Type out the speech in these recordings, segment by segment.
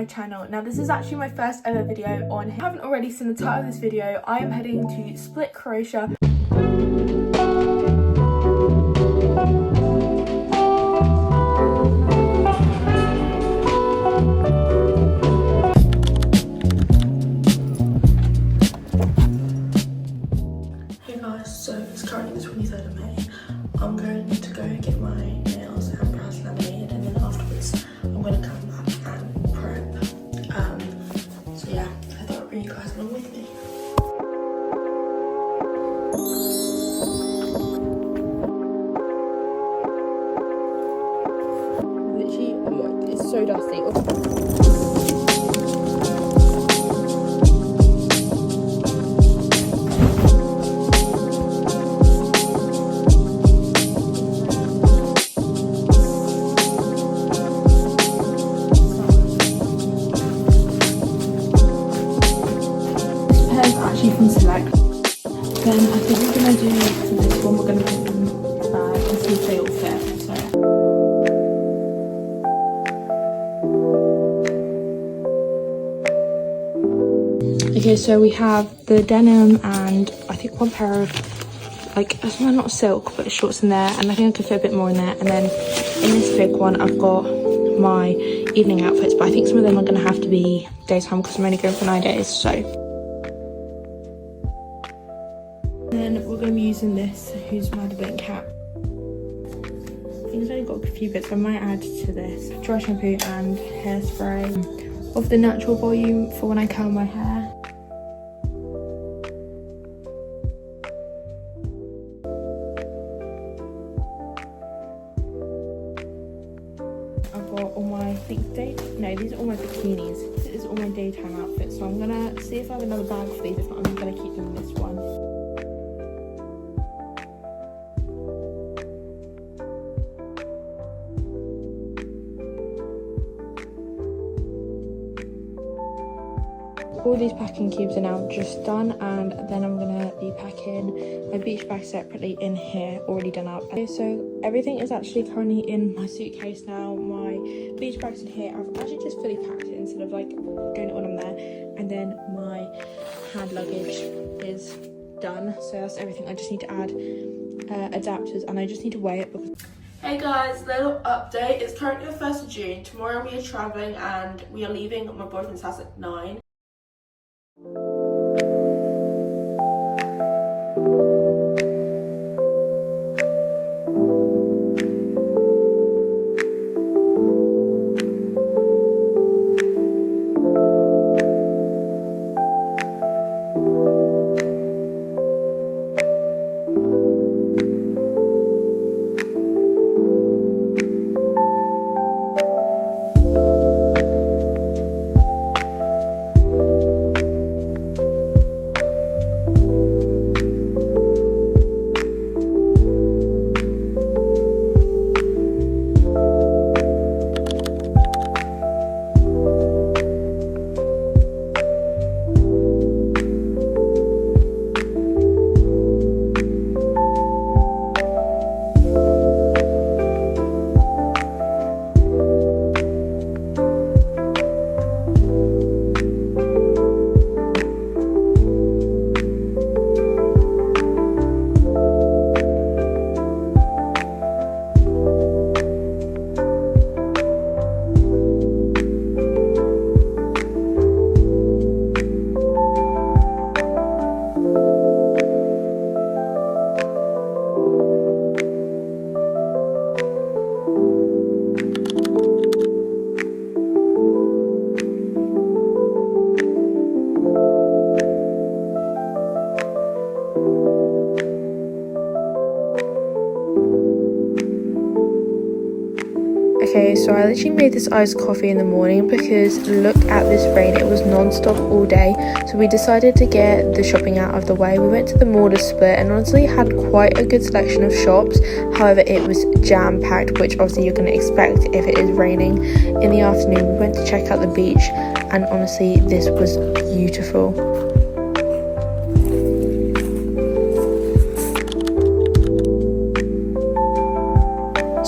my channel. Now this is actually my first ever video on here. If you haven't already seen the title of this video, I am heading to Split, Croatia. Hey guys, so it's currently the 23rd of May. I'm going to go get my nails and brows laminated, and then afterwards I'm going to come back and prep. So yeah, I thought I'd bring you guys along with me. Literally, look, it's so dusty. From Select. Then I think we're going to do this one, we're going to put them and see if they all fit. Okay, so we have the denim and I think one pair of, like, it's not silk, but shorts in there, and I think I could fit a bit more in there. And then in this big one I've got my evening outfits, but I think some of them are going to have to be daytime because I'm only going for 9 days, so. Then we're going to be using this Who's Mad Bit cap. I think it's only got a few bits, I might add to this dry shampoo and hairspray of the natural volume for when I curl my hair. I've got all my, these are all my bikinis. This is all my daytime outfits, so I'm going to see if I have another bag for these. If not, I'm going to keep them in this one. All these packing cubes are now just done, and then I'm gonna be packing my beach bag separately in here, already done up. Okay, so everything is actually currently in my suitcase now. My beach bag's in here. I've actually just fully packed it instead of like doing it when I'm there. And then my hand luggage is done. So that's everything. I just need to add adapters, and I just need to weigh it because... Hey guys, little update. It's currently the 1st of June. Tomorrow we are travelling and we are leaving my boyfriend's house at 9. Okay, so I literally made this iced coffee in the morning because look at this rain. It was non-stop all day, so we decided to get the shopping out of the way. We went to the mall to Split and honestly had quite a good selection of shops. However, it was jam-packed, which obviously you're going to expect if it is raining. In the afternoon we went to check out the beach, and honestly this was beautiful.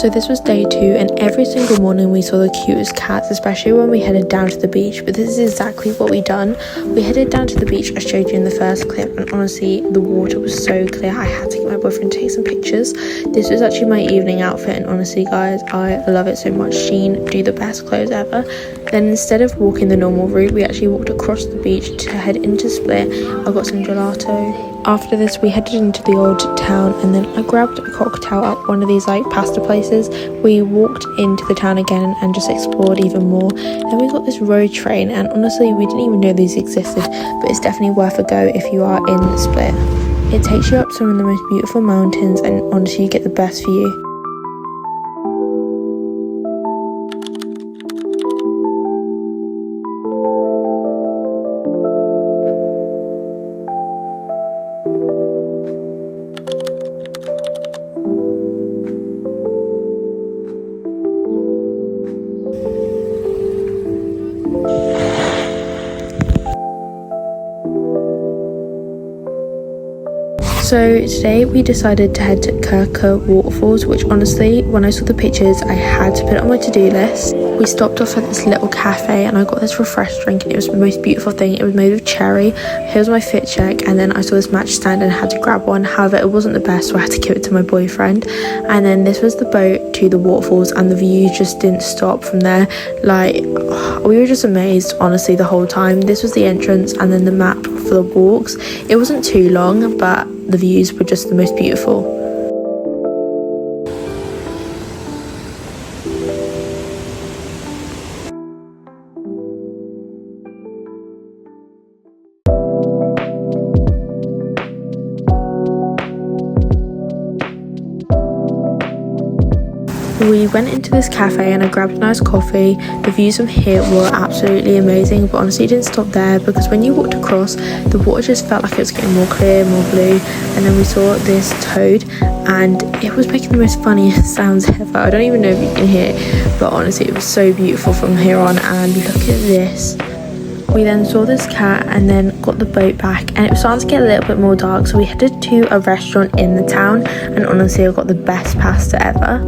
So this was day 2, and every single morning we saw the cutest cats, especially when we headed down to the beach. But this is exactly what we done. We headed down to the beach, I showed you in the first clip, and honestly the water was so clear I had to get my boyfriend to take some pictures. This was actually my evening outfit, and honestly guys, I love it so much. Shein do the best clothes ever. Then instead of walking the normal route, we actually walked across the beach to head into Split. I got some gelato. After this we headed into the old town, and then I grabbed a cocktail at one of these like pasta places. We walked into the town again and just explored even more. Then we got this road train, and honestly we didn't even know these existed, but it's definitely worth a go if you are in Split. It takes you up some of the most beautiful mountains, and honestly you get the best view. So today we decided to head to Krka Waterfalls, which honestly, when I saw the pictures, I had to put it on my to-do list. We stopped off at this little cafe and I got this refresh drink, and it was the most beautiful thing. It was made of cherry. Here's my fit check, and then I saw this match stand and had to grab one. However, it wasn't the best, so I had to give it to my boyfriend. And then this was the boat to the waterfalls, and the view just didn't stop from there. Like, we were just amazed, honestly, the whole time. This was the entrance, and then the map for the walks. It wasn't too long, but the views were just the most beautiful. We went into this cafe and I grabbed a nice coffee. The views from here were absolutely amazing, but honestly it didn't stop there, because when you walked across, the water just felt like it was getting more clear, more blue. And then we saw this toad, and it was making the most funniest sounds ever. I don't even know if you can hear, but honestly it was so beautiful from here on. And look at this. We then saw this cat and then got the boat back, and it was starting to get a little bit more dark, so we headed to a restaurant in the town, and honestly I got the best pasta ever.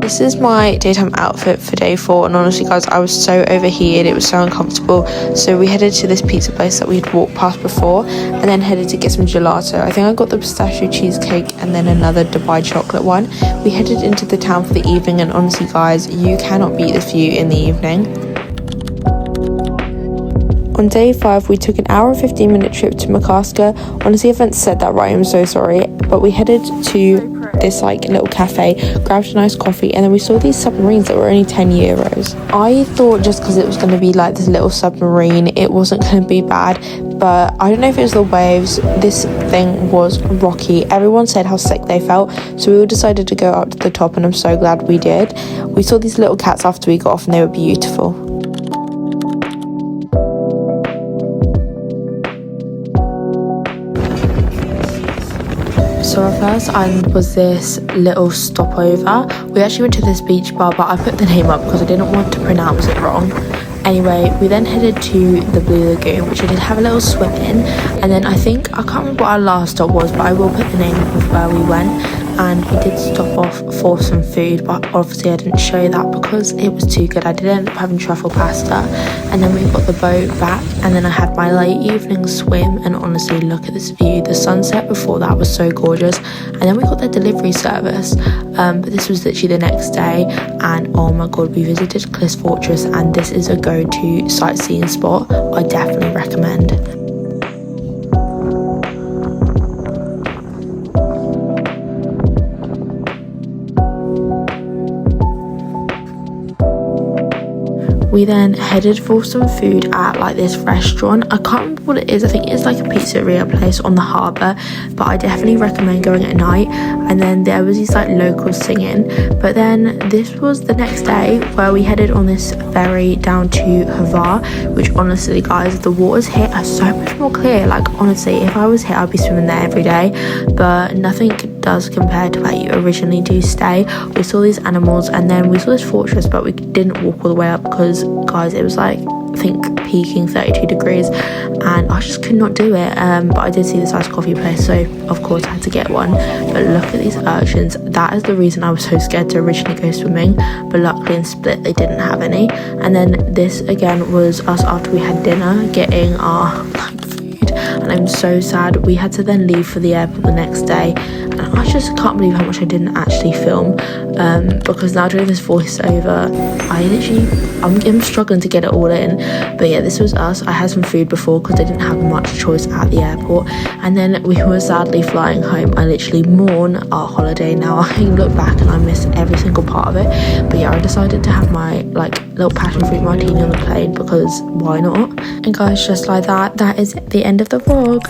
This is my daytime outfit for day 4, and honestly guys, I was so overheated, it was so uncomfortable. So we headed to this pizza place that we'd walked past before, and then headed to get some gelato. I think I got the pistachio cheesecake and then another Dubai chocolate one. We headed into the town for the evening, and honestly guys, you cannot beat this view in the evening. On day 5, we took an hour and 15-minute trip to Makarska. Honestly, I haven't said that right, I'm so sorry. But we headed to this like little cafe, grabbed a nice coffee, and then we saw these submarines that were only 10 euros. I thought just because it was going to be like this little submarine, it wasn't going to be bad. But I don't know if it was the waves, this thing was rocky. Everyone said how sick they felt, so we all decided to go up to the top, and I'm so glad we did. We saw these little cats after we got off, and they were beautiful. So our first island was this little stopover. We actually went to this beach bar, but I put the name up because I didn't want to pronounce it wrong. Anyway, we then headed to the Blue Lagoon, which I did have a little swim in, and then I can't remember what our last stop was, but I will put the name of where we went. And we did stop off for some food, but obviously I didn't show that because it was too good. I did end up having truffle pasta, and then we got the boat back, and then I had my late evening swim, and honestly look at this view. The sunset before that was so gorgeous. And then we got the delivery service, but this was literally the next day, and oh my god, we visited Cliff Fortress, and this is a go-to sightseeing spot. I definitely recommend. We then headed for some food at like this restaurant. I can't remember what it is. I think it's like a pizzeria place on the harbour, but I definitely recommend going at night. And then there was these like locals singing. But then this was the next day where we headed on this ferry down to Hvar, which honestly guys, the waters here are so much more clear. Like honestly, if I was here I'd be swimming there every day, but nothing does compare to where you originally do stay. We saw these animals, and then we saw this fortress, but we didn't walk all the way up because guys, it was like think peaking 32 degrees, and I just could not do it. But I did see this iced coffee place, so of course I had to get one. But look at these urchins. That is the reason I was so scared to originally go swimming, but luckily in Split they didn't have any. And then this again was us after we had dinner getting our food, and I'm so sad. We had to then leave for the airport the next day, and I just can't believe how much I didn't actually film, because now doing this voiceover, I'm struggling to get it all in. But yeah, this was us. I had some food before because I didn't have much choice at the airport, and then we were sadly flying home. I literally mourn our holiday now. I look back and I miss every single part of it. But yeah, I decided to have my like little passion fruit martini on the plane because why not? And guys, just like that is the end of the vlog.